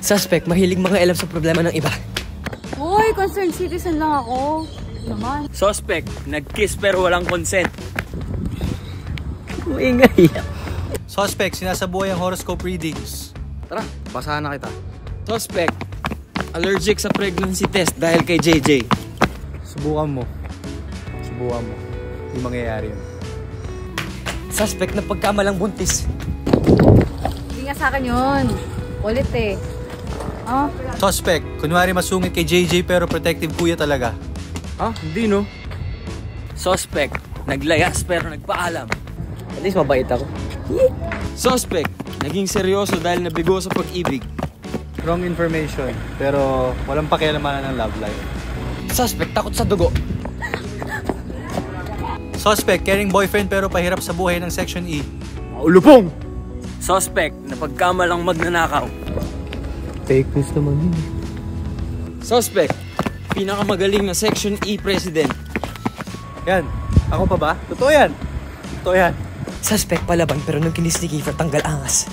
Suspect, mahilig mga alam sa problema ng iba. Hoy, concerned citizen lang ako. Naman. Suspect, nag-kiss pero walang consent. Maingay. Suspect, sinasabuhay ang horoscope readings. Tara, basahan na kita. Suspect, allergic sa pregnancy test dahil kay JJ. Subukan mo. Hindi mangyayari yun. Suspect na pagkamalang buntis. Hindi nga sa akin yun. Ulit eh. Oh. Suspect, kunwari masungit kay JJ pero protective kuya talaga. Hindi no. Suspect, naglayas pero nagpaalam. At least mabait ako. Suspect, naging seryoso dahil nabigo sa pag-ibig. Wrong information, pero walang pakialamanan ng love life. Suspect, takot sa dugo. Suspect, caring boyfriend pero pahirap sa buhay ng Section E. Ulupong! Suspect, na pagkamalang magnanakaw. Fake news naman yun. Suspect, pinakamagaling na Section E President. Yan, ako pa ba? Totoo yan. Suspect palaban pero nung kinis ni Kiefer tanggal angas.